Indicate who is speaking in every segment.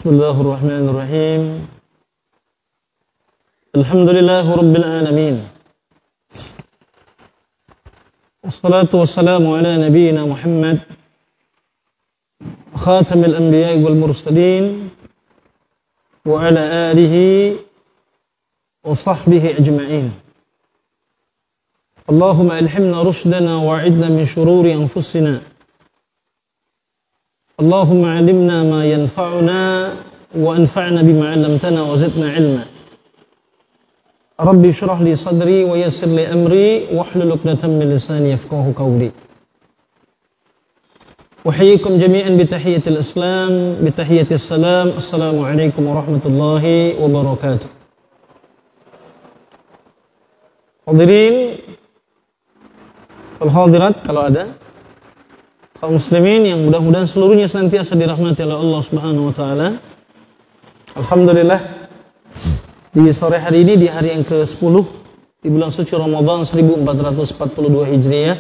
Speaker 1: Bismillahirrahmanirrahim. Alhamdulillahi Rabbil Alamin. Wassalatu wassalamu ala nabiyyina Muhammad khatamil anbiya'i wal mursalin wa ala alihi wa sahbihi ajma'in. Allahumma alhimna rushdana wa'idna min shururi anfusina. Allahumma alimna ma yanfa'una wa anfa'na bima 'allamtana wa zidna 'ilma. Rabbi shrah li sadri wa yassir li amri wahlul 'uqdatam min lisani yafqahu qawli. Uhayyikum jami'an bi tahiyyatil Islam, bi tahiyyatis salam. Assalamu alaikum warahmatullahi wabarakatuh. Hadirin wal hadirat kalau ada kaum muslimin yang mudah-mudahan seluruhnya senantiasa dirahmati oleh Allah Subhanahu wa taala. Alhamdulillah di sore hari ini, di hari yang ke-10 di bulan suci Ramadan 1442 Hijriah.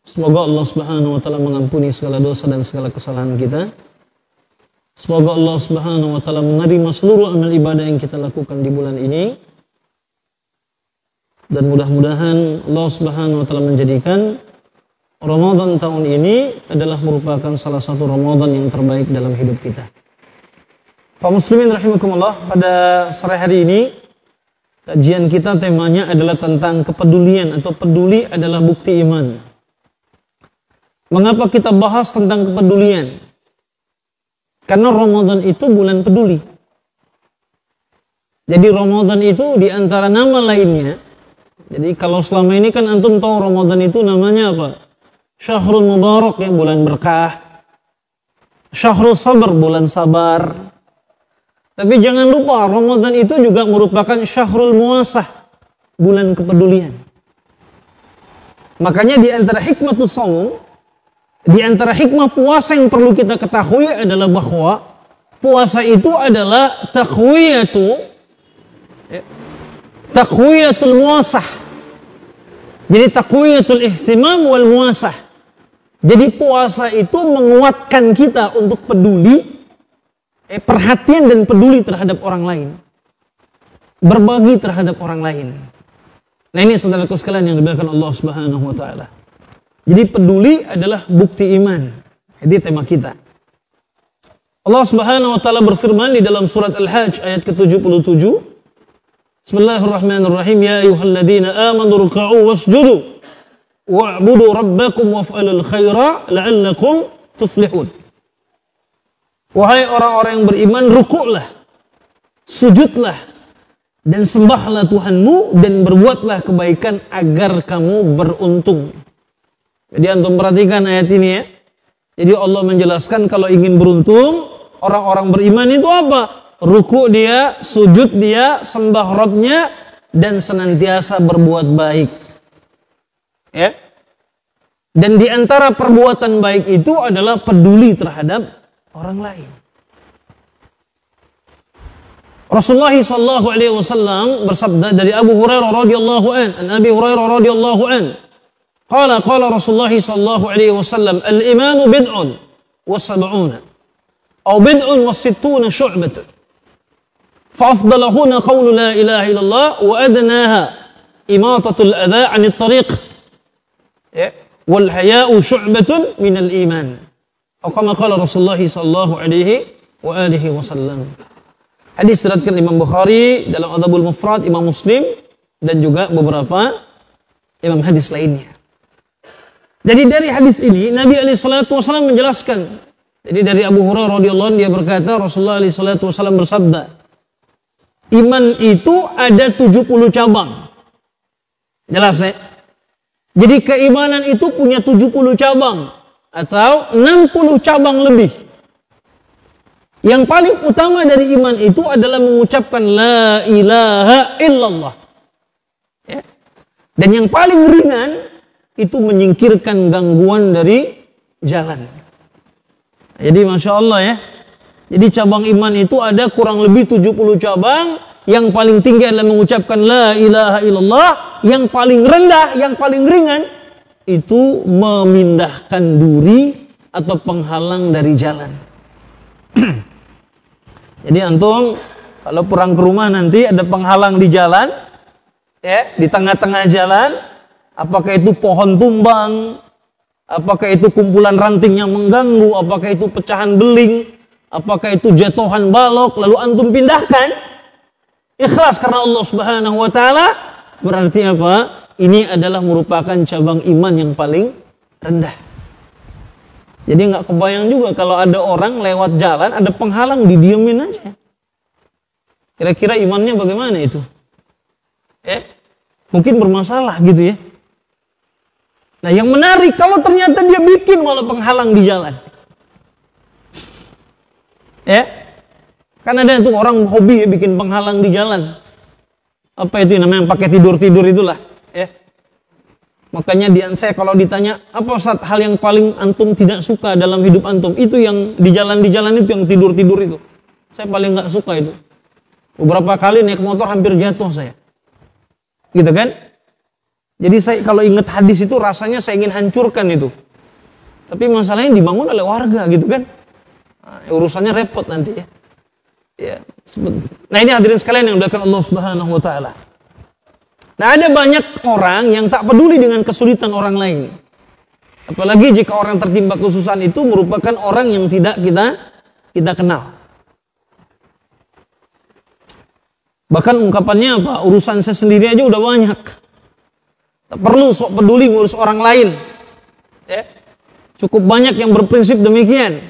Speaker 1: Semoga Allah Subhanahu wa taala mengampuni segala dosa dan segala kesalahan kita. Semoga Allah Subhanahu wa taala menerima seluruh amal ibadah yang kita lakukan di bulan ini. Dan mudah-mudahan Allah Subhanahu wa taala menjadikan Ramadan tahun ini adalah merupakan salah satu Ramadan yang terbaik dalam hidup kita. Kaum muslimin rahimakumullah, pada sore hari ini kajian kita temanya adalah tentang kepedulian atau peduli adalah bukti iman. Mengapa kita bahas tentang kepedulian? Karena Ramadan itu bulan peduli. Jadi Ramadan itu di antara nama lainnya. Jadi kalau selama ini kan antum tahu Ramadan itu namanya apa? Syahrul Mubarak, ya, bulan berkah. Syahrul Sabar, bulan sabar. Tapi jangan lupa Ramadan itu juga merupakan Syahrul Muasah, bulan kepedulian. Makanya di antara hikmatus shaum, di antara hikmah puasa yang perlu kita ketahui adalah bahwa puasa itu adalah taqwiyatul muasah. Jadi taqwiyatul ihtimam wal muasah. Jadi puasa itu menguatkan kita untuk peduli, perhatian dan peduli terhadap orang lain. Berbagi terhadap orang lain. Nah ini saudaraku sekalian yang dimuliakan Allah Subhanahu wa taala. Jadi peduli adalah bukti iman. Jadi tema kita. Allah Subhanahu wa taala berfirman di dalam surat Al-Hajj ayat ke-77. Bismillahirrahmanirrahim. Ya ayyuhalladzina amanu ruk'u wasjudu wa'budu rabbakum waf'alul khaira la'allakum tuflihun. Wahai orang-orang yang beriman, rukuklah, sujudlah, dan sembahlah Tuhanmu, dan berbuatlah kebaikan agar kamu beruntung. Jadi antum perhatikan ayat ini ya. Jadi Allah menjelaskan kalau ingin beruntung, orang-orang beriman itu apa? Rukuk dia, sujud dia, sembah Rabbnya, dan senantiasa berbuat baik. Ya. Dan di antara perbuatan baik itu adalah peduli terhadap orang lain. Rasulullah sallallahu alaihi wasallam bersabda dari Abu Hurairah radhiyallahu an Abi Hurairah radhiyallahu an, qala Rasulullah sallallahu alaihi wasallam, al-imanu bid'un wa sab'una aw bid'un wa sittuna syu'batun. Fa afdaluhunna qawlu la ilaha illallah wa adnaha imatatul adha 'anit tariq. Wal haya'u syu'batun minal iman. Atau kama qala Rasulullah sallallahu alaihi wa alihi wasallam. Hadis diriwayatkan Imam Bukhari dalam Adabul Mufrad, Imam Muslim, dan juga beberapa imam hadis lainnya. Jadi dari hadis ini Nabi alaihi salatu wasallam menjelaskan. Jadi dari Abu Hurairah radhiyallahu anhu dia berkata Rasulullah alaihi salatu wasallam bersabda, iman itu ada 70 cabang. Jelas ya? Jadi keimanan itu punya 70 cabang atau 60 cabang lebih. Yang paling utama dari iman itu adalah mengucapkan la ilaha illallah. Ya. Dan yang paling ringan itu menyingkirkan gangguan dari jalan. Jadi Masya Allah ya. Jadi cabang iman itu ada kurang lebih 70 cabang. Yang paling tinggi adalah mengucapkan la ilaha illallah. Yang paling rendah, yang paling ringan itu memindahkan duri atau penghalang dari jalan. Jadi antum kalau pulang ke rumah nanti ada penghalang di jalan, ya, di tengah-tengah jalan, apakah itu pohon tumbang, apakah itu kumpulan ranting yang mengganggu, apakah itu pecahan beling, apakah itu jatuhan balok, lalu antum pindahkan, ikhlas karena Allah Subhanahu wa taala, berarti apa? Ini adalah merupakan cabang iman yang paling rendah. Jadi nggak kebayang juga kalau ada orang lewat jalan, ada penghalang, didiemin aja. Kira-kira imannya bagaimana itu? Mungkin bermasalah gitu ya. Nah yang menarik kalau ternyata dia bikin malah penghalang di jalan. Kan ada tuh orang hobi ya bikin penghalang di jalan. Apa itu namanya, pakai tidur-tidur itulah. Makanya saya kalau ditanya, apa Ustaz hal yang paling antum tidak suka dalam hidup antum? Itu yang di jalan itu, yang tidur-tidur itu. Saya paling nggak suka itu. Beberapa kali naik motor hampir jatuh saya. Gitu kan? Jadi saya kalau ingat hadis itu rasanya saya ingin hancurkan itu. Tapi masalahnya dibangun oleh warga gitu kan. Nah, urusannya repot nanti ya. Nah ini hadirin sekalian yang dimuliakan Allah Subhanahu wa taala. Nah ada banyak orang yang tak peduli dengan kesulitan orang lain. Apalagi jika orang tertimpa kesusahan itu merupakan orang yang tidak kita kenal. Bahkan ungkapannya apa? Urusan saya sendiri aja udah banyak. Tak perlu sok peduli ngurus orang lain. Cukup banyak yang berprinsip demikian.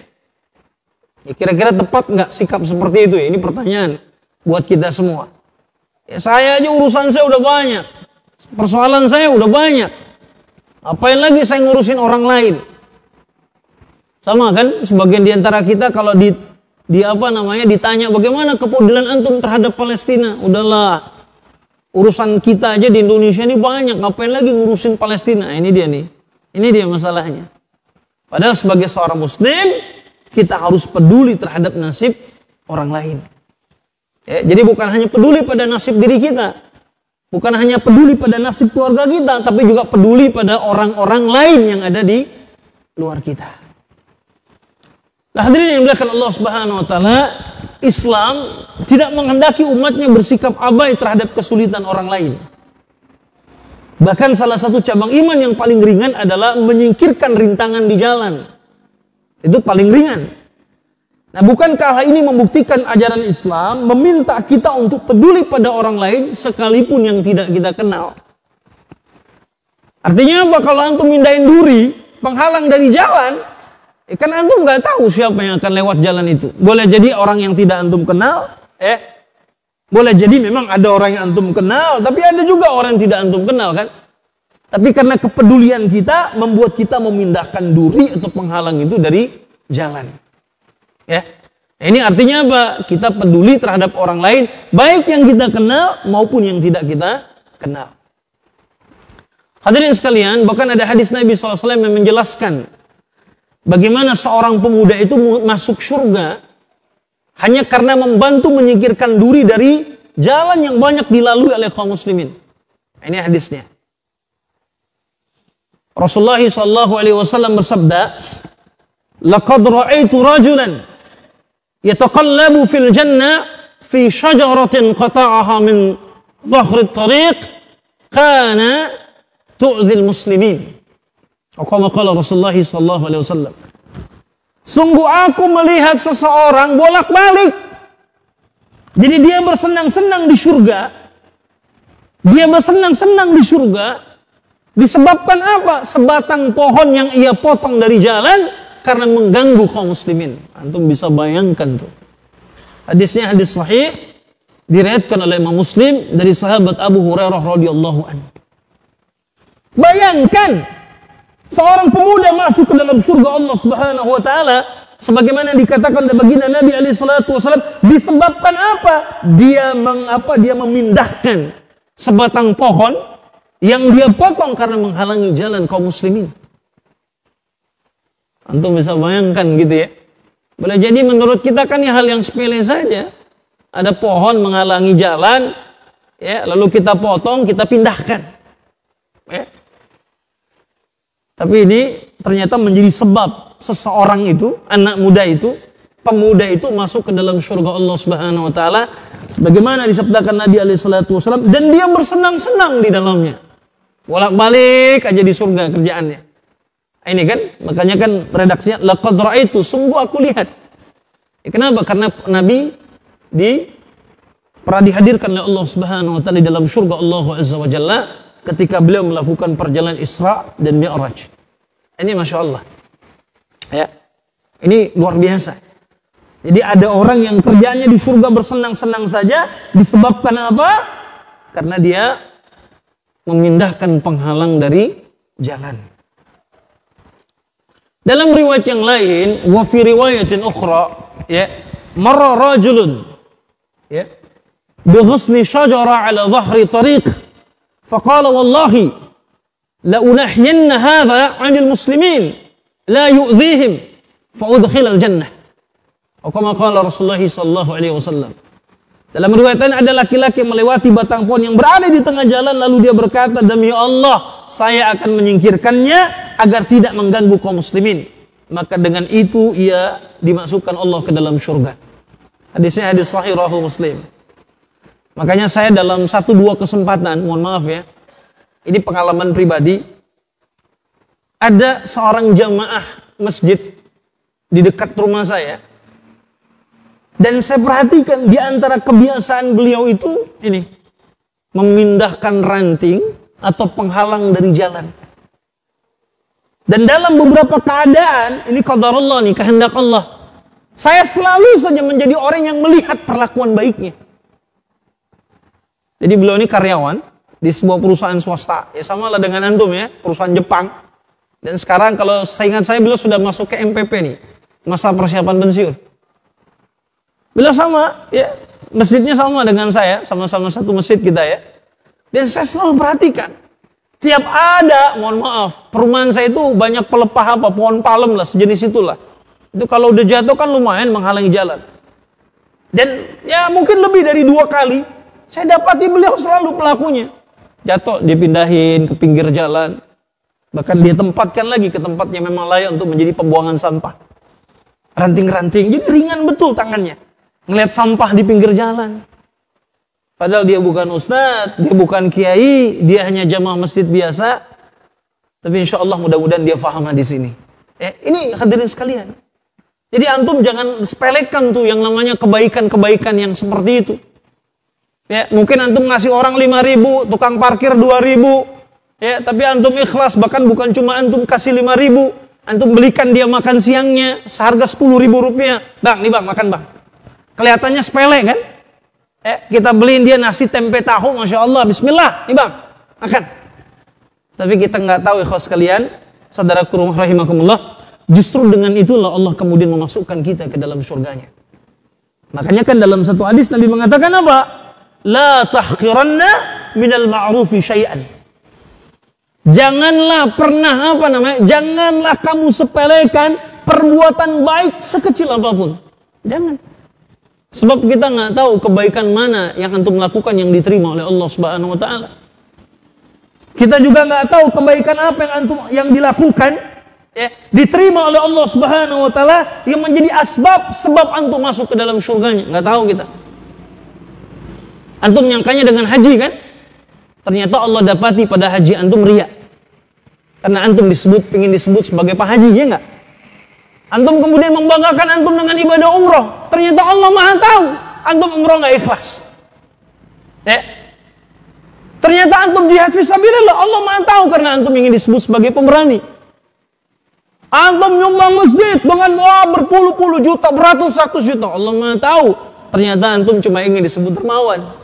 Speaker 1: Ya, kira-kira tepat nggak sikap seperti itu ya? Ini pertanyaan buat kita semua. Ya, saya aja urusan saya udah banyak. Persoalan saya udah banyak. Apain lagi saya ngurusin orang lain? Sama kan? Sebagian di antara kita kalau ditanya bagaimana kepedulian antum terhadap Palestina, udahlah urusan kita aja di Indonesia ini banyak, ngapain lagi ngurusin Palestina? Ini dia masalahnya. Padahal sebagai seorang muslim kita harus peduli terhadap nasib orang lain. Jadi bukan hanya peduli pada nasib diri kita, bukan hanya peduli pada nasib keluarga kita, tapi juga peduli pada orang-orang lain yang ada di luar kita. Nah, hadirin yang dimuliakan Allah Subhanahu wa taala, Islam tidak menghendaki umatnya bersikap abai terhadap kesulitan orang lain. Bahkan salah satu cabang iman yang paling ringan adalah menyingkirkan rintangan di jalan. Itu paling ringan. Nah, bukankah hal ini membuktikan ajaran Islam meminta kita untuk peduli pada orang lain sekalipun yang tidak kita kenal? Artinya apa? Kalau antum mindahin duri, penghalang dari jalan, kan antum nggak tahu siapa yang akan lewat jalan itu. Boleh jadi orang yang tidak antum kenal, boleh jadi memang ada orang yang antum kenal, tapi ada juga orang yang tidak antum kenal kan. Tapi karena kepedulian kita membuat kita memindahkan duri atau penghalang itu dari jalan. Ini artinya apa? Kita peduli terhadap orang lain, baik yang kita kenal maupun yang tidak kita kenal. Hadirin sekalian, bahkan ada hadis Nabi SAW yang menjelaskan bagaimana seorang pemuda itu masuk surga hanya karena membantu menyingkirkan duri dari jalan yang banyak dilalui oleh kaum muslimin. Ini hadisnya. Rasulullah SAW bersabda, "Laqad ra'aitu rajulan yataqallabu fil jannah fi syajaratin qata'aha min dhahri at-tariq kana tu'dhil muslimin." Atau qala Rasulullah SAW. Sungguh aku melihat seseorang bolak-balik. Jadi dia bersenang-senang di surga. Dia bersenang-senang di surga. Disebabkan apa? Sebatang pohon yang ia potong dari jalan karena mengganggu kaum muslimin. Antum bisa bayangkan tuh. Hadisnya hadis sahih, diriwayatkan oleh Imam Muslim dari sahabat Abu Hurairah radhiyallahu anhu. Bayangkan seorang pemuda masuk ke dalam surga Allah Subhanahu wa taala sebagaimana dikatakan oleh baginda Nabi alaihi salatu wasallam, disebabkan apa? Dia memindahkan sebatang pohon yang dia potong karena menghalangi jalan kaum muslimin. Antum bisa bayangkan gitu ya. Boleh jadi menurut kita kan hal yang sepele saja. Ada pohon menghalangi jalan, ya, lalu kita potong, kita pindahkan. Ya. Tapi ini ternyata menjadi sebab seseorang itu, anak muda itu, pemuda itu masuk ke dalam surga Allah Subhanahu wa taala sebagaimana disabdakan Nabi alaihi salatu wasallam, dan dia bersenang-senang di dalamnya. Bolak-balik aja di surga kerjaannya. Ini kan, makanya kan redaksinya laqad ra'aitu, sungguh aku lihat. Kenapa? Karena Nabi pernah dihadirkan oleh Allah Subhanahu wa taala di dalam surga Allah Azza wa Jalla ketika beliau melakukan perjalanan Isra dan Mi'raj. Ini Masya Allah. Ya. Ini luar biasa. Jadi ada orang yang kerjanya di surga bersenang-senang saja disebabkan apa? Karena dia memindahkan penghalang dari jalan. Dalam riwayat yang lain, wa fi riwayatin ukhra, ya, marra rajulun, ya, bi ghusni syajara ala dhahri tariq, faqala wallahi la unahyanna hadha 'anil muslimin la yu'dhihim fa udkhil al jannah. Atau kama qala Rasulullah sallallahu alaihi wasallam. Dalam riwayat lain ada laki-laki melewati batang pohon yang berada di tengah jalan, lalu dia berkata, demi Allah, saya akan menyingkirkannya agar tidak mengganggu kaum muslimin. Maka dengan itu ia dimasukkan Allah ke dalam surga. Hadisnya hadis sahih rawahu Muslim. Makanya saya dalam 1-2 kesempatan, mohon maaf ya, ini pengalaman pribadi, ada seorang jamaah masjid di dekat rumah saya. Dan saya perhatikan di antara kebiasaan beliau itu ini, memindahkan ranting atau penghalang dari jalan. Dan dalam beberapa keadaan, ini qadarullah nih, kehendak Allah, saya selalu saja menjadi orang yang melihat perlakuan baiknya. Jadi beliau ini karyawan di sebuah perusahaan swasta, ya sama lah dengan antum ya, perusahaan Jepang. Dan sekarang kalau seingat saya beliau sudah masuk ke MPP nih, masa persiapan pensiun. Beliau sama, ya, masjidnya sama dengan saya, sama-sama satu masjid kita ya. Dan saya selalu perhatikan, tiap ada, mohon maaf, perumahan saya itu banyak pelepah apa, pohon palem lah, sejenis itulah. Itu kalau udah jatuh kan lumayan menghalangi jalan. Dan ya mungkin lebih dari 2 kali, saya dapati beliau selalu pelakunya. Jatuh, dipindahin ke pinggir jalan. Bahkan dia tempatkan lagi ke tempat yang memang layak untuk menjadi pembuangan sampah. Ranting-ranting, jadi ringan betul tangannya. Ngelihat sampah di pinggir jalan. Padahal dia bukan ustadz, dia bukan kiai, dia hanya jamaah masjid biasa. Tapi insya Allah mudah-mudahan dia faham hadis ini. Ini hadirin sekalian. Jadi antum jangan sepelekan tuh yang namanya kebaikan-kebaikan yang seperti itu. Ya, mungkin antum ngasih orang 5.000, tukang parkir 2.000. Ya, tapi antum ikhlas, bahkan bukan cuma antum kasih 5.000, antum belikan dia makan siangnya seharga 10.000 rupiah. Bang, nih bang, makan bang. Kelihatannya sepele kan? Kita beliin dia nasi tempe tahu, Masya Allah, bismillah, nih bang, makan. Tapi kita nggak tahu ikhwas sekalian, saudaraku rahimakumullah, justru dengan itulah Allah kemudian memasukkan kita ke dalam surganya. Makanya kan dalam satu hadis Nabi mengatakan apa? La tahqiranna minal ma'rufi syai'an. Janganlah pernah janganlah kamu sepelekan perbuatan baik sekecil apapun. Jangan. Sebab kita nggak tahu kebaikan mana yang antum lakukan yang diterima oleh Allah Subhanahu wa taala. Kita juga nggak tahu kebaikan apa yang dilakukan diterima oleh Allah Subhanahu wa taala yang menjadi sebab antum masuk ke dalam surganya. Nggak tahu kita. Antum nyangkanya dengan haji kan? Ternyata Allah dapati pada haji antum riya. Karena antum ingin disebut sebagai pak haji, ya nggak? Antum kemudian membanggakan antum dengan ibadah umroh. Ternyata Allah Maha tahu antum umroh nggak ikhlas. Ternyata antum jihad fisabilillah, Allah Maha tahu karena antum ingin disebut sebagai pemberani. Antum nyumbang masjid dengan berpuluh-puluh juta, beratus-ratus juta, Allah Maha tahu. Ternyata antum cuma ingin disebut dermawan.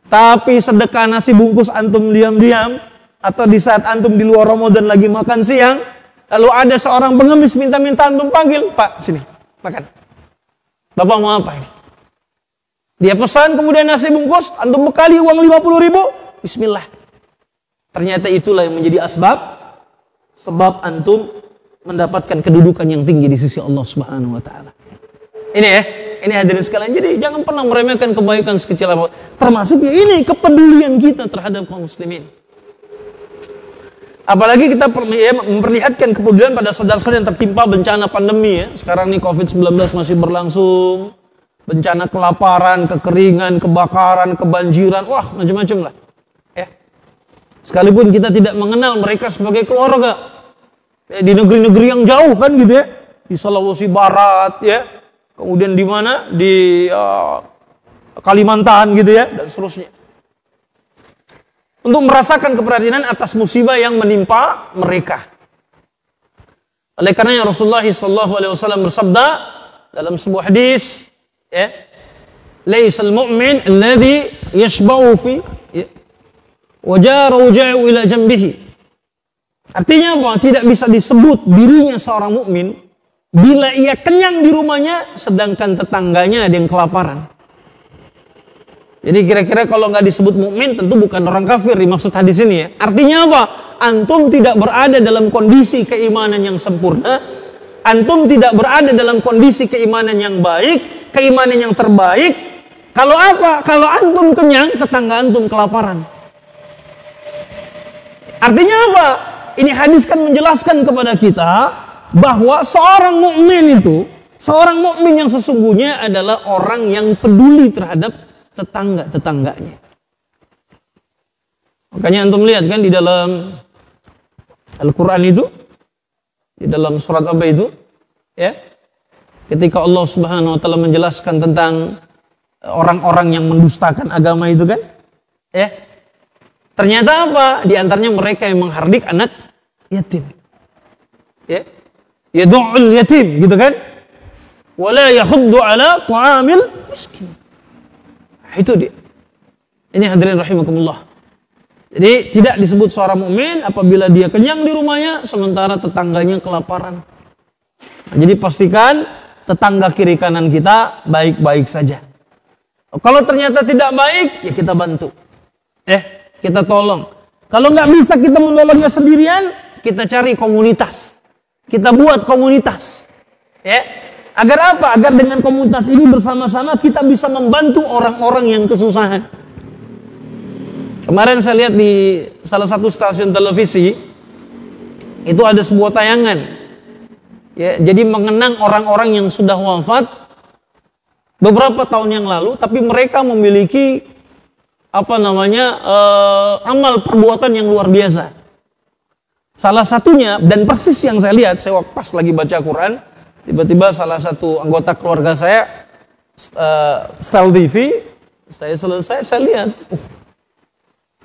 Speaker 1: Tapi sedekah nasi bungkus antum diam-diam, atau di saat antum di luar Ramadan lagi makan siang, lalu ada seorang pengemis minta-minta antum panggil, Pak, sini, makan. Bapak mau apa ini? Dia pesan kemudian nasi bungkus, antum bekali uang 50.000, bismillah. Ternyata itulah yang menjadi sebab antum mendapatkan kedudukan yang tinggi di sisi Allah Subhanahu wa taala. Ini hadirin sekalian, jadi jangan pernah meremehkan kebaikan sekecil apapun. Termasuk ini kepedulian kita terhadap kaum muslimin. Apalagi kita memperlihatkan kepedulian pada saudara-saudara yang tertimpa bencana pandemi ya. Sekarang nih COVID-19 masih berlangsung. Bencana kelaparan, kekeringan, kebakaran, kebanjiran, wah macam-macam lah. Ya. Sekalipun kita tidak mengenal mereka sebagai keluarga. Ya, di negeri-negeri yang jauh kan gitu ya. Di Sulawesi Barat ya. Kemudian di mana? Di Kalimantan gitu ya, dan seterusnya. Untuk merasakan keprihatinan atas musibah yang menimpa mereka. Oleh karenanya Rasulullah SAW bersabda dalam sebuah hadis, ya, "Laisal mu'min alladhi yashba'u fi wa jaru ja'u ila jambihi." Artinya apa? Tidak bisa disebut dirinya seorang mukmin bila ia kenyang di rumahnya sedangkan tetangganya ada yang kelaparan. Jadi kira-kira kalau nggak disebut mukmin tentu bukan orang kafir dimaksud hadis ini ya. Artinya apa? Antum tidak berada dalam kondisi keimanan yang sempurna. Antum tidak berada dalam kondisi keimanan yang baik, keimanan yang terbaik. Kalau apa? Kalau antum kenyang, tetangga antum kelaparan. Artinya apa? Ini hadis kan menjelaskan kepada kita bahwa seorang mukmin itu, seorang mukmin yang sesungguhnya adalah orang yang peduli terhadap tetangga-tetangganya. Makanya antum lihat kan di dalam Al-Quran itu, di dalam surat apa itu, ya, ketika Allah Subhanahu Wa Taala menjelaskan tentang orang-orang yang mendustakan agama itu kan, ya, ternyata apa? Di antaranya mereka yang menghardik anak yatim, ya, yadu'ul yatim, gitu kan, wala yahuddu ala ta'amil miskin. Itu dia. Ini hadirin rahimakumullah. Jadi tidak disebut seorang mukmin apabila dia kenyang di rumahnya sementara tetangganya kelaparan. Nah, jadi pastikan tetangga kiri kanan kita baik-baik saja. Kalau ternyata tidak baik, ya kita bantu. Kita tolong. Kalau nggak bisa kita menolongnya sendirian, kita cari komunitas. Kita buat komunitas. Ya. Agar apa? Agar dengan komunitas ini bersama-sama kita bisa membantu orang-orang yang kesusahan. Kemarin saya lihat di salah satu stasiun televisi, itu ada sebuah tayangan. Ya, jadi mengenang orang-orang yang sudah wafat beberapa tahun yang lalu, tapi mereka memiliki amal perbuatan yang luar biasa. Salah satunya, dan persis yang saya lihat, saya pas lagi baca Quran, tiba-tiba salah satu anggota keluarga saya setel TV, saya selesai, saya lihat,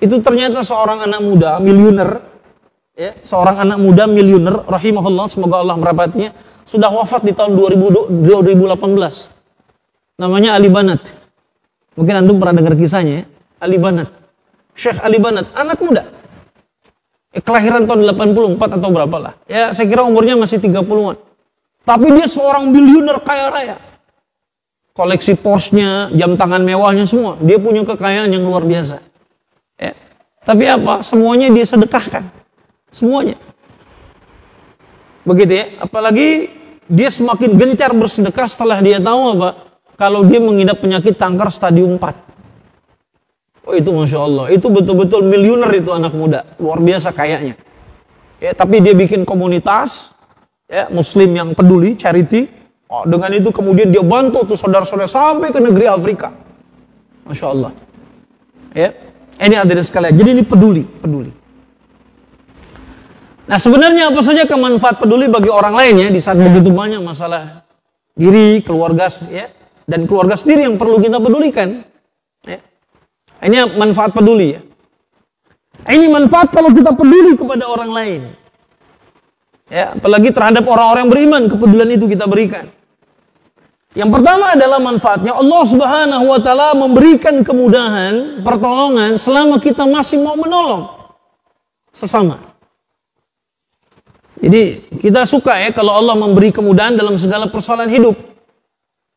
Speaker 1: itu ternyata seorang anak muda miliuner, ya, seorang anak muda miliuner, rahimahullah, semoga Allah merahmatinya, sudah wafat di tahun 2018. Namanya Ali Banat. Mungkin antum pernah dengar kisahnya, ya? Ali Banat, Syekh Ali Banat, anak muda, kelahiran tahun 84 atau berapa lah, ya, saya kira umurnya masih 30-an. Tapi dia seorang miliuner kaya raya. Koleksi Porsche-nya, jam tangan mewahnya semua. Dia punya kekayaan yang luar biasa. Ya. Tapi apa? Semuanya dia sedekahkan. Semuanya. Begitu ya. Apalagi dia semakin gencar bersedekah setelah dia tahu apa? Kalau dia mengidap penyakit kanker stadium 4. Oh itu Masya Allah. Itu betul-betul miliuner itu anak muda. Luar biasa kayanya. Ya, tapi dia bikin komunitas, ya, muslim yang peduli, charity. Oh, dengan itu kemudian dia bantu tuh saudara-saudara sampai ke negeri Afrika. Masya Allah. Ya, ini hadirin sekalian. Jadi ini peduli. Nah sebenarnya apa saja kemanfaat peduli bagi orang lain ya di saat begitu banyak masalah diri, keluarga, ya, dan keluarga sendiri yang perlu kita pedulikan. Ya. Ini manfaat peduli ya. Ini manfaat kalau kita peduli kepada orang lain. Ya, apalagi terhadap orang-orang beriman, kepedulian itu kita berikan. Yang pertama adalah manfaatnya Allah Subhanahu wa Ta'ala memberikan kemudahan, pertolongan selama kita masih mau menolong sesama. Jadi kita suka ya kalau Allah memberi kemudahan dalam segala persoalan hidup,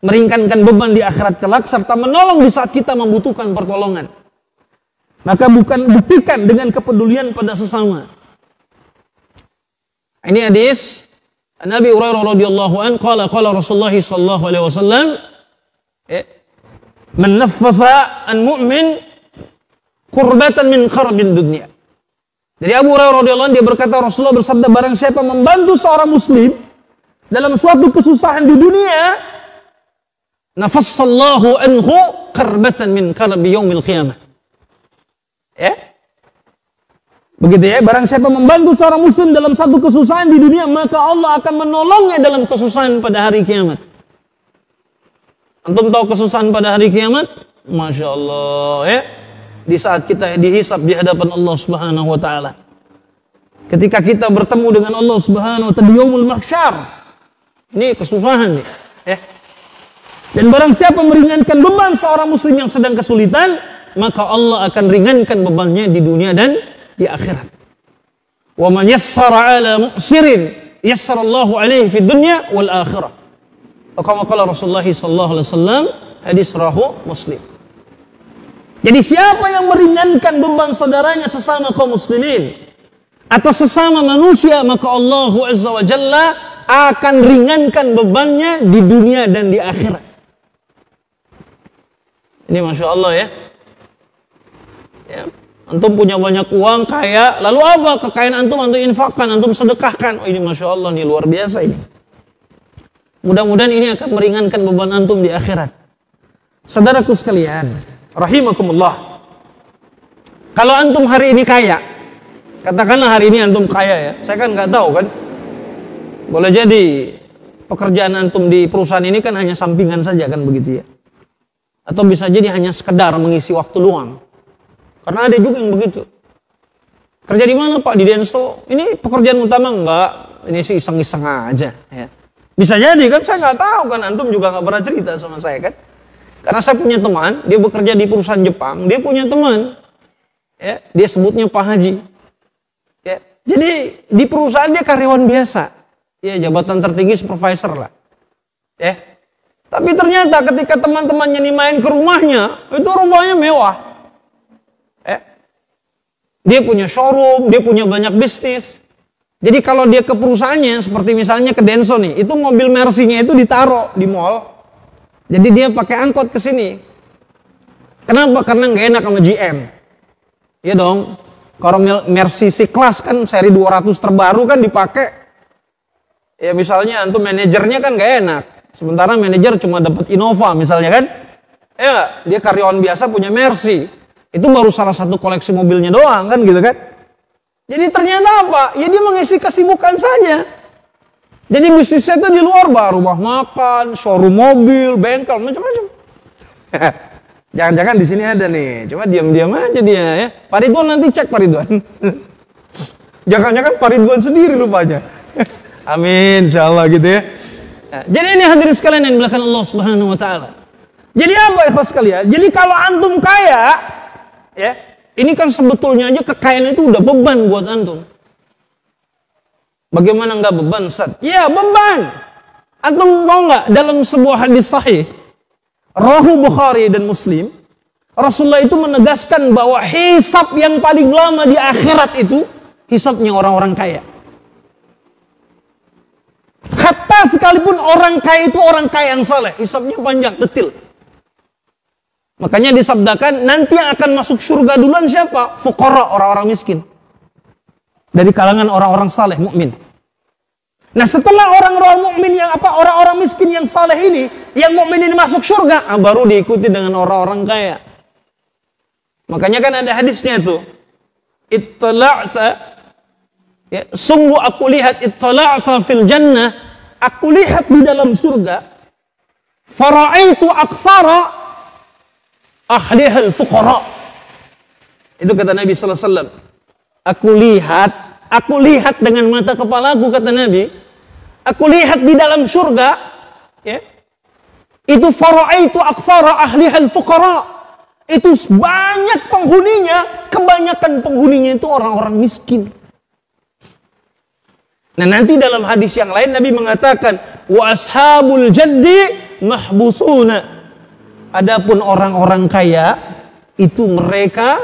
Speaker 1: meringankan beban di akhirat kelak serta menolong di saat kita membutuhkan pertolongan. Maka buktikan dengan kepedulian pada sesama. Ini hadis Nabi Hurairah radhiyallahu anhu qala Rasulullah sallallahu alaihi wasallam, man naffasa an mu'min qurbatan min kharbin dunya. Dari Abu Hurairah radhiyallahu anhu dia berkata, Rasulullah bersabda, barang siapa membantu seorang muslim dalam suatu kesusahan di dunia, nafassallahu anhu karbatan min karbi yaumil qiyamah. Ya. Begitu ya, barang siapa membantu seorang muslim dalam satu kesusahan di dunia, maka Allah akan menolongnya dalam kesusahan pada hari kiamat. Antum tahu kesusahan pada hari kiamat? Masya Allah ya. Di saat kita dihisab di hadapan Allah Subhanahu wa taala. Ketika kita bertemu dengan Allah Subhanahu wa taala di yaumul mahsyar. Ini kesusahan nih, ya. Dan barang siapa meringankan beban seorang muslim yang sedang kesulitan, maka Allah akan ringankan bebannya di dunia dan di akhirat. Wa man yassara 'ala mu'sirin yassarallahu 'alaihi fid dunya wal akhirah. Kama qala Rasulullah sallallahu alaihi wasallam, hadis rawahu Muslim. Jadi siapa yang meringankan beban saudaranya sesama kaum muslimin atau sesama manusia, maka Allah Azza wa Jalla akan ringankan bebannya di dunia dan di akhirat. Ini Masya Allah ya. Ya. Antum punya banyak uang, kaya, lalu apa kekayaan antum infakkan, antum sedekahkan. Oh ini Masya Allah, ini luar biasa ini. Mudah-mudahan ini akan meringankan beban antum di akhirat. Saudaraku sekalian, rahimakumullah. Kalau antum hari ini kaya, katakanlah hari ini antum kaya ya. Saya kan nggak tahu kan. Boleh jadi pekerjaan antum di perusahaan ini kan hanya sampingan saja kan begitu ya. Atau bisa jadi hanya sekedar mengisi waktu luang. Karena ada juga yang begitu. Kerja di mana Pak? Di Denso. Ini pekerjaan utama enggak? Ini sih iseng-iseng aja ya. Bisa jadi kan, saya nggak tahu kan, antum juga nggak pernah cerita sama saya kan. Karena saya punya teman, dia bekerja di perusahaan Jepang, dia punya teman, ya, dia sebutnya Pak Haji. Ya, jadi di perusahaan dia karyawan biasa, ya jabatan tertinggi supervisor lah. Ya, tapi ternyata ketika teman-temannya nih main ke rumahnya, itu rumahnya mewah. Ya, dia punya showroom, dia punya banyak bisnis. Jadi kalau dia ke perusahaannya, seperti misalnya ke Denso nih, itu mobil Mercy-nya itu ditaruh di mall. Jadi dia pakai angkot ke sini. Kenapa? Karena nggak enak sama GM. Iya dong. Kalau Mercy C-Class kan seri 200 terbaru kan dipakai. Ya misalnya antum manajernya kan nggak enak. Sementara manajer cuma dapat Innova misalnya kan. Ya, dia karyawan biasa punya Mercy. Itu baru salah satu koleksi mobilnya doang kan gitu kan. Jadi ternyata apa? Ya dia mengisi kesibukan saja. Jadi bisnisnya itu di luar, rumah makan, showroom mobil, bengkel, macam-macam. Jangan-jangan di sini ada nih. Coba diam-diam aja dia ya. Pak Ridwan nanti cek Pak Ridwan. Jangan-jangan Pak Ridwan sendiri rupanya. Amin, insyaallah gitu ya. Jadi ini hadirin sekalian yang dimuliakan Allah Subhanahu wa taala. Jadi apa ya Pak sekalian? Jadi kalau antum kaya, ya, ini kan sebetulnya aja kekayaan itu udah beban buat antum. Bagaimana nggak beban, Ustaz? Ya beban. Antum tahu nggak dalam sebuah hadis sahih, Rawahu Bukhari dan Muslim, Rasulullah itu menegaskan bahwa hisab yang paling lama di akhirat itu hisabnya orang-orang kaya. Hatta sekalipun orang kaya itu orang kaya yang saleh, hisabnya panjang, detil. Makanya disabdakan nanti yang akan masuk surga duluan siapa? Fuqara, orang-orang miskin. Dari kalangan orang-orang saleh, mukmin. Nah setelah orang-orang mukmin yang orang-orang miskin yang saleh ini, yang mukmin ini masuk surga, baru diikuti dengan orang-orang kaya. Makanya kan ada hadisnya itu. Ittala'ta, ya, sungguh aku lihat ittala'ta fil jannah, aku lihat di dalam surga, fara'aitu aktsara ahlihal fuqara. Itu kata Nabi sallallahu alaihi wasallam. Aku lihat dengan mata kepalaku, kata Nabi. Aku lihat di dalam surga, ya. Itu fara'aitu aktsara ahlihal fuqara. Itu banyak penghuninya, kebanyakan penghuninya itu orang-orang miskin. Nah, nanti dalam hadis yang lain Nabi mengatakan, wa ashabul jaddi mahbusuna. Adapun orang-orang kaya itu mereka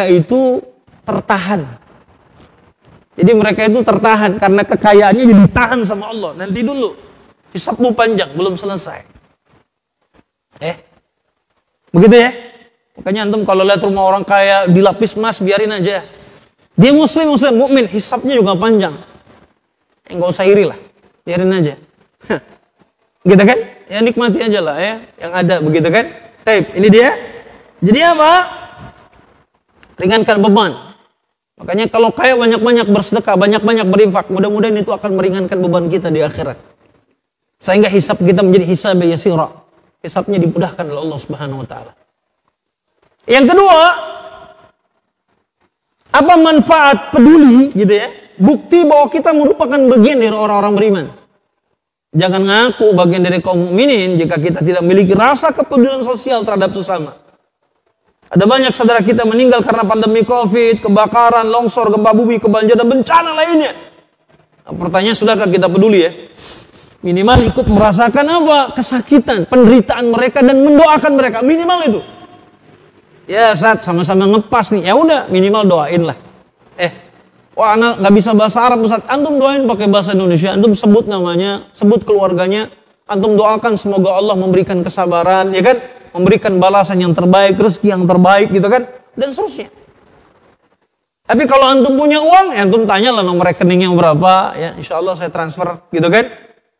Speaker 1: itu tertahan. Jadi mereka itu tertahan karena kekayaannya jadi ditahan sama Allah. Nanti dulu, hisabmu panjang, belum selesai. Begitu ya? Makanya antum kalau lihat rumah orang kaya dilapis emas, biarin aja. Dia muslim, mukmin, hisabnya juga panjang. Enggak usah iri lah, biarin aja. Gitu kan? Ya nikmati aja lah ya, yang ada begitu kan? Baik, ini dia. Jadi apa? Ringankan beban. Makanya kalau kaya banyak-banyak bersedekah, banyak-banyak berinfak, mudah-mudahan itu akan meringankan beban kita di akhirat. Sehingga hisab kita menjadi hisab yasira. Hisabnya dimudahkan oleh Allah Subhanahu wa taala. Yang kedua, apa manfaat peduli gitu ya? Bukti bahwa kita merupakan bagian dari orang-orang beriman. Jangan ngaku bagian dari kaum mukminin jika kita tidak memiliki rasa kepedulian sosial terhadap sesama. Ada banyak saudara kita meninggal karena pandemi Covid, kebakaran, longsor, gempa bumi, kebanjiran, dan bencana lainnya. Nah, pertanyaan, sudahkah kita peduli ya? Minimal ikut merasakan apa? Kesakitan, penderitaan mereka dan mendoakan mereka. Minimal itu. Ya saat sama-sama ngepas nih, ya udah minimal doain lah. Wah anak nggak bisa bahasa Arab Ustaz, antum doain pakai bahasa Indonesia, antum sebut namanya, sebut keluarganya, antum doakan semoga Allah memberikan kesabaran, ya kan, memberikan balasan yang terbaik, rezeki yang terbaik, gitu kan, dan seterusnya. Tapi kalau antum punya uang, ya antum tanyalah nomor rekeningnya berapa, ya insya Allah saya transfer, gitu kan.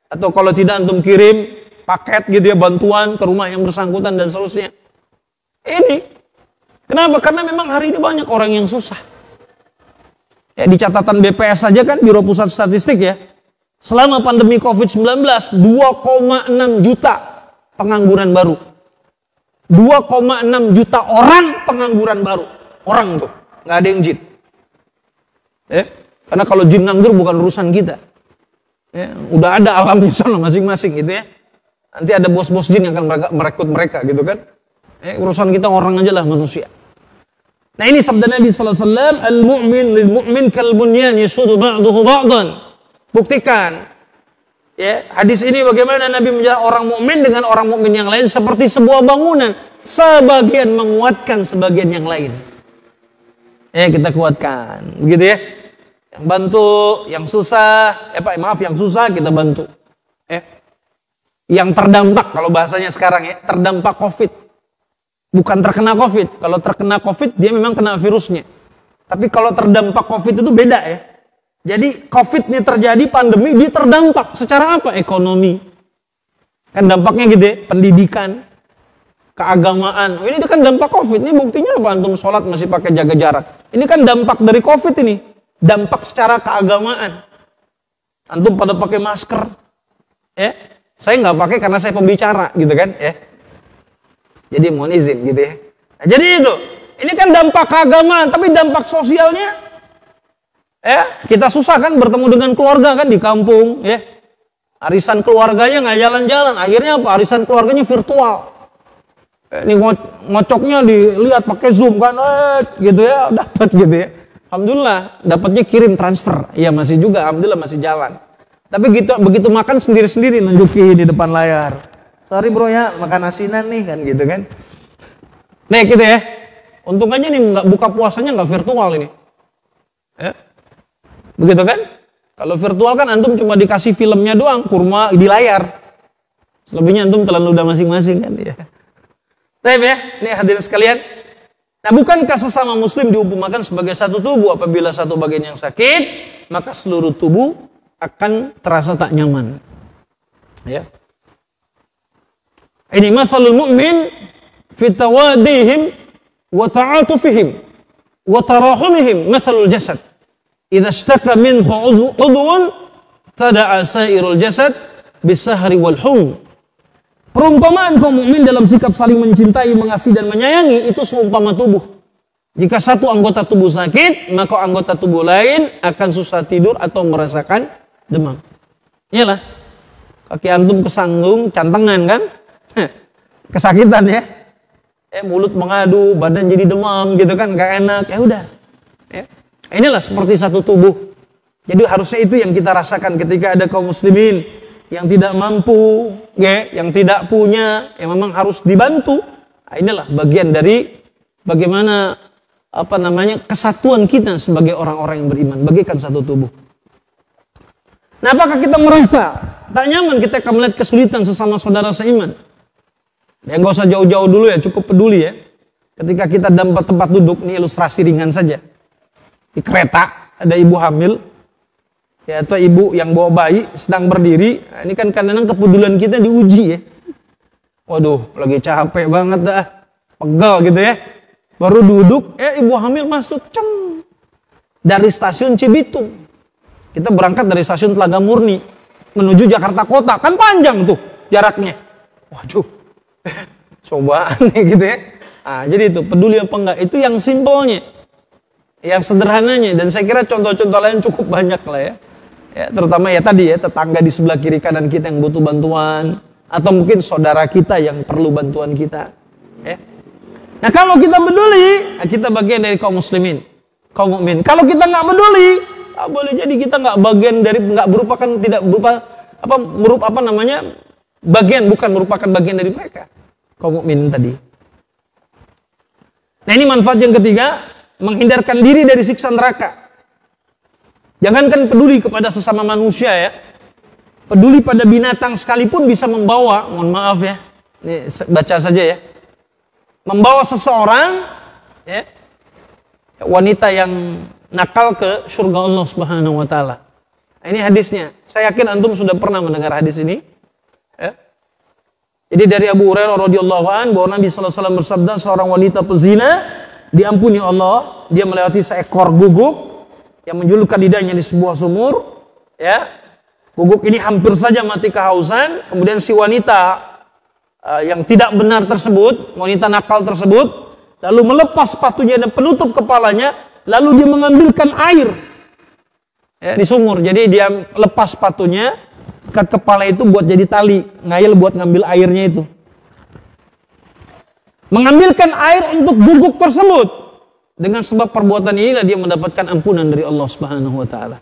Speaker 1: Atau kalau tidak antum kirim paket gitu ya, bantuan ke rumah yang bersangkutan dan seterusnya. Ini. Kenapa? Karena memang hari ini banyak orang yang susah. Ya, di catatan BPS saja kan, Biro Pusat Statistik ya, selama pandemi COVID-19, 2,6 juta pengangguran baru. 2,6 juta orang pengangguran baru. Orang tuh, nggak ada yang jin. Ya, karena kalau jin nganggur bukan urusan kita. Ya, udah ada alamnya sana masing-masing gitu ya. Nanti ada bos-bos jin yang akan merekrut mereka gitu kan. Urusan kita orang aja lah, manusia. Nah ini sabda Nabi sallallahu alaihi wasallam, al-mu'min lil mu'min kal bunyan yasudu ba'dahu ba'dan. Buktikan. Ya, hadis ini bagaimana Nabi menjadi orang mukmin dengan orang mukmin yang lain seperti sebuah bangunan, sebagian menguatkan sebagian yang lain. Kita kuatkan, begitu ya. Yang bantu, yang susah, yang susah kita bantu. Yang terdampak, kalau bahasanya sekarang ya, terdampak Covid. Bukan terkena Covid. Kalau terkena Covid, dia memang kena virusnya. Tapi kalau terdampak Covid itu beda ya. Jadi Covid ini terjadi, pandemi, dia terdampak. Secara apa? Ekonomi. Kan dampaknya gitu ya, pendidikan, keagamaan. Ini kan dampak Covid. Ini buktinya apa? Antum sholat masih pakai jaga jarak. Ini kan dampak dari Covid ini. Dampak secara keagamaan. Antum pada pakai masker. Saya nggak pakai karena saya pembicara gitu kan. Jadi mohon izin gitu ya. Nah, jadi itu. Ini kan dampak keagamaan, tapi dampak sosialnya kita susah kan bertemu dengan keluarga kan di kampung ya. Arisan keluarganya nggak jalan-jalan. Akhirnya apa? Arisan keluarganya virtual. Ini ngocoknya dilihat pakai Zoom kan, gitu ya, dapat gitu ya. Alhamdulillah, dapatnya kirim transfer. Iya masih juga, alhamdulillah masih jalan. Tapi begitu makan sendiri-sendiri nunjukin di depan layar. Sorry bro ya, makan asinan nih kan gitu kan. Nih gitu ya. Untungannya nih nggak buka puasanya nggak virtual ini. Begitu kan? Kalau virtual kan antum cuma dikasih filmnya doang, kurma di layar. Selebihnya antum telan ludah masing-masing kan ya. Baik ya, ini hadirin sekalian. Nah, bukankah sesama muslim diumpamakan sebagai satu tubuh? Apabila satu bagian yang sakit, maka seluruh tubuh akan terasa tak nyaman. Ya. Ini mathalul mu'min fi tawadihim wa ta'atufihim wa tarahumihim mathalul jasad. Idza ishtaka minhu 'udwun tada'a sairul jasad bisahri wal hum. Perumpamaan kaum mukmin dalam sikap saling mencintai, mengasihi dan menyayangi itu seumpama tubuh. Jika satu anggota tubuh sakit, maka anggota tubuh lain akan susah tidur atau merasakan demam. Iyalah. Kaki antum kesanggung, cantengan kan? Kesakitan ya. Mulut mengadu, badan jadi demam gitu kan, gak enak. Ya udah. Inilah seperti satu tubuh. Jadi harusnya itu yang kita rasakan ketika ada kaum muslimin yang tidak mampu, yang tidak punya, yang memang harus dibantu. Nah, inilah bagian dari bagaimana kesatuan kita sebagai orang-orang yang beriman, bagaikan satu tubuh. Nah, apakah kita merasa tak nyaman kita akan melihat kesulitan sesama saudara seiman? Ya nggak usah jauh-jauh dulu ya, cukup peduli ya. Ketika kita dalam tempat duduk, ini ilustrasi ringan saja. Di kereta ada ibu hamil, ya, atau ibu yang bawa bayi sedang berdiri. Nah, ini kan kadang-kadang kepedulian kita diuji ya. Waduh, lagi capek banget dah, pegal gitu ya. Baru duduk, ibu hamil masuk, ceng, dari stasiun Cibitung. Kita berangkat dari stasiun Telaga Murni menuju Jakarta Kota, kan panjang tuh jaraknya. Waduh, cobaan nih gitu ya. Nah, jadi itu peduli apa enggak, itu yang simpelnya, yang sederhananya. Dan saya kira contoh-contoh lain cukup banyak lah ya. Ya, terutama ya tadi ya, tetangga di sebelah kiri kanan kita yang butuh bantuan, atau mungkin saudara kita yang perlu bantuan kita. Ya. Nah, kalau kita peduli, kita bagian dari kaum muslimin, kaum mukmin. Kalau kita nggak peduli, boleh jadi kita nggak bagian dari, nggak merupakan, tidak berupa apa namanya, bagian, bukan merupakan bagian dari mereka, kaum mukmin tadi. Nah, ini manfaat yang ketiga, menghindarkan diri dari siksa neraka. Jangankan peduli kepada sesama manusia ya, peduli pada binatang sekalipun bisa membawa, mohon maaf ya, ini baca saja ya, membawa seseorang ya, wanita yang nakal ke surga Allah Subhanahu wa taala. Nah, ini hadisnya. Saya yakin antum sudah pernah mendengar hadis ini. Ya. Jadi dari Abu Hurairah radhiyallahu anhu bahwa Nabi sallallahu alaihi wasallam bersabda, seorang wanita pezina diampuni Allah, dia melewati seekor guguk yang menjulurkan lidahnya di sebuah sumur, ya. Guguk ini hampir saja mati kehausan, kemudian si wanita yang tidak benar tersebut, wanita nakal tersebut, lalu melepas sepatunya dan penutup kepalanya, lalu dia mengambilkan air ya, di sumur. Jadi dia lepas sepatunya, ikat kepala itu buat jadi tali, ngayal buat ngambil airnya itu. Mengambilkan air untuk guguk tersebut. Dengan sebab perbuatan inilah dia mendapatkan ampunan dari Allah Subhanahu wa taala.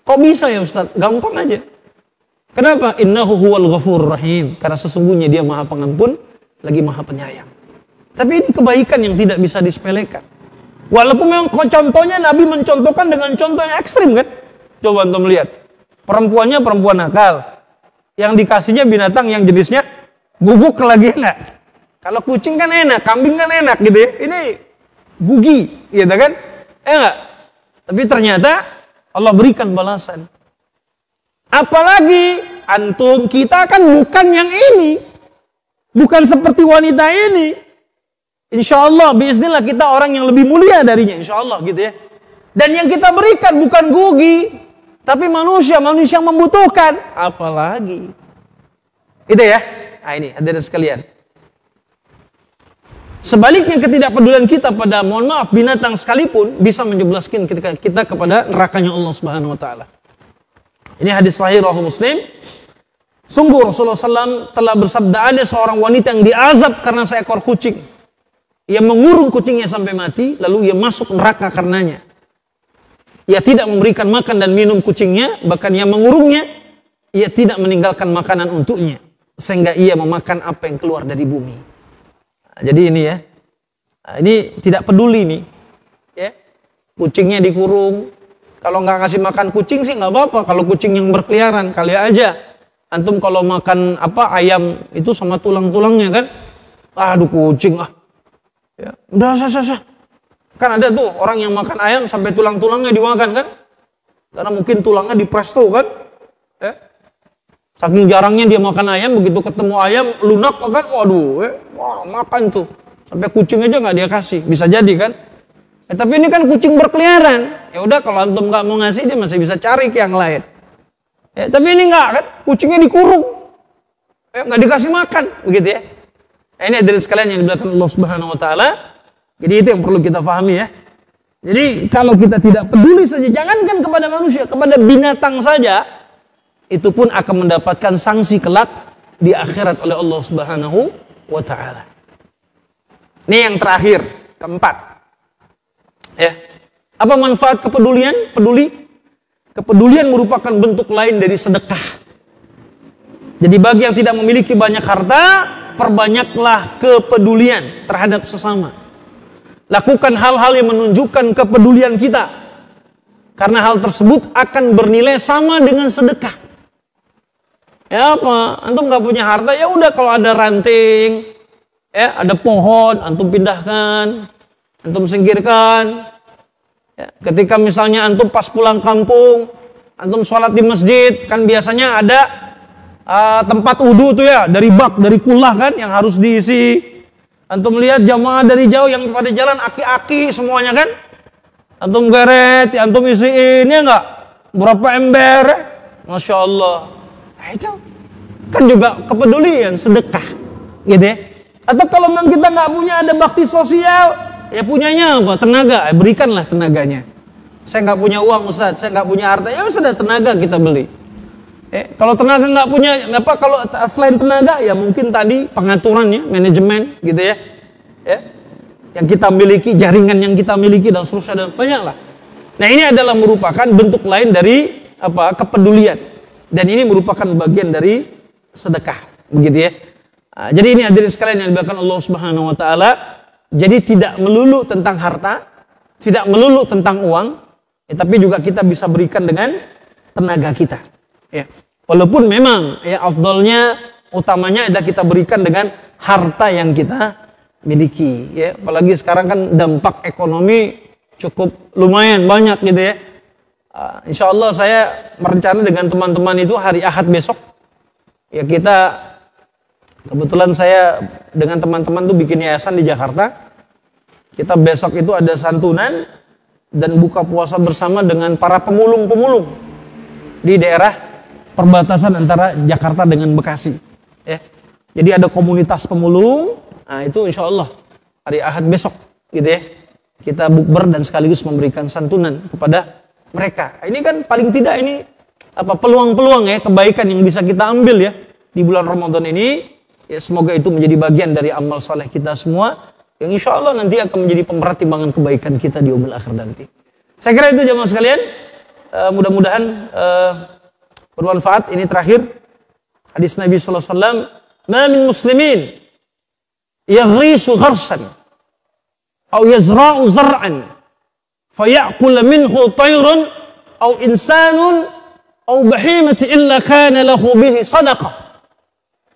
Speaker 1: Kok bisa ya Ustaz? Gampang aja. Kenapa? Innahu huwal ghafurur rahim. Karena sesungguhnya dia Maha Pengampun lagi Maha Penyayang. Tapi ini kebaikan yang tidak bisa disepelekan. Walaupun memang contohnya Nabi mencontohkan dengan contoh yang ekstrim kan? Coba antum lihat. Perempuannya perempuan nakal. Yang dikasihnya binatang yang jenisnya guguk lagi enak. Kalau kucing kan enak, kambing kan enak gitu ya. Ini gugi, gitu kan? Enggak. Tapi ternyata Allah berikan balasan. Apalagi antum, kita kan bukan yang ini. Bukan seperti wanita ini. Insya Allah, biiznillah kita orang yang lebih mulia darinya, insya Allah gitu ya. Dan yang kita berikan bukan gugi, tapi manusia yang membutuhkan. Apalagi. Itu ya. Nah ini, hadirin sekalian. Sebaliknya ketidakpedulian kita pada, mohon maaf, binatang sekalipun bisa menjebloskan kita kepada nerakanya Allah Subhanahu wa taala. Ini hadis sahih riwayat Muslim. Sungguh Rasulullah SAW telah bersabda, ada seorang wanita yang diazab karena seekor kucing. Ia mengurung kucingnya sampai mati, lalu ia masuk neraka karenanya. Ia tidak memberikan makan dan minum kucingnya, bahkan ia mengurungnya, ia tidak meninggalkan makanan untuknya, sehingga ia memakan apa yang keluar dari bumi. Nah, jadi ini ya, nah, ini tidak peduli nih, ya, kucingnya dikurung. Kalau nggak kasih makan kucing sih nggak apa-apa. Kalau kucing yang berkeliaran, kali aja antum kalau makan apa ayam itu sama tulang-tulangnya kan, aduh kucing ya, udah sah. Kan ada tuh orang yang makan ayam sampai tulang-tulangnya dimakan kan, karena mungkin tulangnya dipresto kan, ya. Saking jarangnya dia makan ayam, begitu ketemu ayam lunak kan, waduh, makan tuh. Sampai kucing aja nggak dia kasih, bisa jadi kan? Tapi ini kan kucing berkeliaran. Ya udah kalau antum nggak mau ngasih, dia masih bisa cari ke yang lain. Ya, tapi ini nggak kan, kucingnya dikurung, ya, nggak dikasih makan, begitu ya. Ini dari sekalian yang dibilang Allah Subhanahu Wa Taala. Jadi itu yang perlu kita pahami ya. Jadi kalau kita tidak peduli saja, jangankan kepada manusia, kepada binatang saja, itu pun akan mendapatkan sanksi kelak di akhirat oleh Allah Subhanahu wa taala. Ini yang terakhir, keempat. Ya. Apa manfaat kepedulian? Kepedulian merupakan bentuk lain dari sedekah. Jadi bagi yang tidak memiliki banyak harta, perbanyaklah kepedulian terhadap sesama. Lakukan hal-hal yang menunjukkan kepedulian kita. Karena hal tersebut akan bernilai sama dengan sedekah. Ya apa? Antum nggak punya harta, ya udah kalau ada ranting, Ya, ada pohon, antum pindahkan, antum singkirkan. Ya, ketika misalnya antum pas pulang kampung, antum sholat di masjid, kan biasanya ada tempat wudhu tuh ya, dari bak, dari kulah kan, yang harus diisi. Antum lihat jamaah dari jauh yang pada jalan aki-aki semuanya kan, antum geret, antum isiin ya enggak, berapa ember, masya Allah. Nah, itu kan juga kepedulian, sedekah, gitu ya. Atau kalau memang kita nggak punya ada bakti sosial, ya punyanya apa? Tenaga, berikanlah tenaganya. Saya nggak punya uang Ustaz, saya nggak punya harta, ya sudah tenaga kita beli. Kalau tenaga nggak punya, nggak apa? Kalau selain tenaga, ya mungkin tadi pengaturannya, manajemen, gitu ya. Yang kita miliki, jaringan yang kita miliki dan seterusnya dan banyak lah. Nah ini adalah merupakan bentuk lain dari apa? Kepedulian. Dan ini merupakan bagian dari sedekah, begitu ya. Jadi ini hadirin sekalian yang dimuliakan Allah Subhanahu wa taala. Jadi tidak melulu tentang harta, tidak melulu tentang uang, tapi juga kita bisa berikan dengan tenaga kita. Ya. Walaupun memang ya afdalnya, utamanya adalah kita berikan dengan harta yang kita miliki. Ya. Apalagi sekarang kan dampak ekonomi cukup lumayan banyak gitu ya. Insya Allah saya merencana dengan teman-teman itu hari Ahad besok. Ya kita kebetulan saya dengan teman-teman tuh bikin yayasan di Jakarta. Kita besok itu ada santunan dan buka puasa bersama dengan para pemulung-pemulung di daerah perbatasan antara Jakarta dengan Bekasi. Ya. Jadi ada komunitas pemulung. Nah itu insya Allah hari Ahad besok gitu ya. Kita bukber dan sekaligus memberikan santunan kepada mereka. Ini kan paling tidak ini apa peluang-peluang ya, kebaikan yang bisa kita ambil ya di bulan Ramadan ini. Ya, semoga itu menjadi bagian dari amal saleh kita semua yang insya Allah nanti akan menjadi pempertimbangan kebaikan kita di yaumul akhir nanti. Saya kira itu jamaah sekalian. Mudah-mudahan bermanfaat. Ini terakhir hadis Nabi sallallahu alaihi wasallam, "Ma min muslimin yaghrisu gharsan aw yazra'u zar'an faya'kul minhu tayrun aw insanun aw bahimati illa kana lahu bihi sadaqah."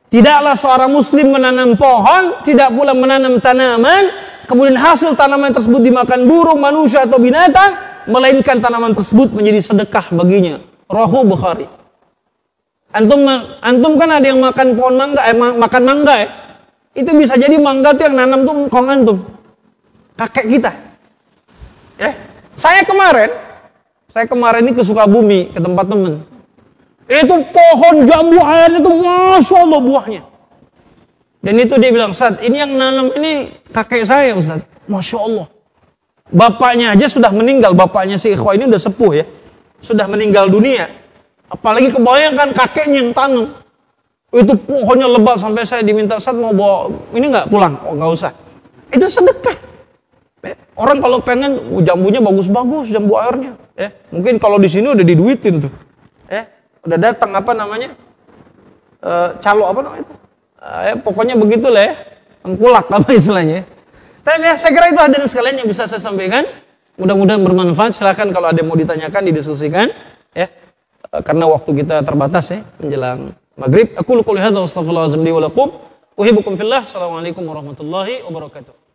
Speaker 1: Tidaklah seorang muslim menanam pohon, tidak pula menanam tanaman, kemudian hasil tanaman tersebut dimakan burung, manusia atau binatang, melainkan tanaman tersebut menjadi sedekah baginya. Rawahu Bukhari. Antum kan ada yang makan pohon mangga, makan mangga ya. Itu bisa jadi mangga tuh yang nanam tuh kong antum. Kakek kita. Saya kemarin ini ke Sukabumi, ke tempat teman. Itu pohon jambu air itu masya Allah buahnya. Dan itu dia bilang, Ustaz, ini yang nanam ini kakek saya Ustaz. Masya Allah. Bapaknya aja sudah meninggal, bapaknya si ikhwah ini udah sepuh ya. Sudah meninggal dunia. Apalagi kebayangkan kakeknya yang tanam. Itu pohonnya lebat sampai saya diminta, Ustaz mau bawa, ini nggak pulang? Oh nggak usah. Itu sedekah. Orang kalau pengen, jambunya bagus-bagus, jambu airnya. Mungkin kalau di sini udah diduitin tuh. Udah datang apa namanya calo apa namanya itu pokoknya begitulah ya, tengkulak apa istilahnya. Tapi ya, saya kira itu hadirin sekalian yang bisa saya sampaikan. Mudah-mudahan bermanfaat. Silakan kalau ada yang mau ditanyakan, didiskusikan ya, karena waktu kita terbatas ya menjelang maghrib. Aku qouli hadza wa astaghfirullahalazim li wa lakum. Uhibbukum fillah. Assalamualaikum warahmatullahi wabarakatuh.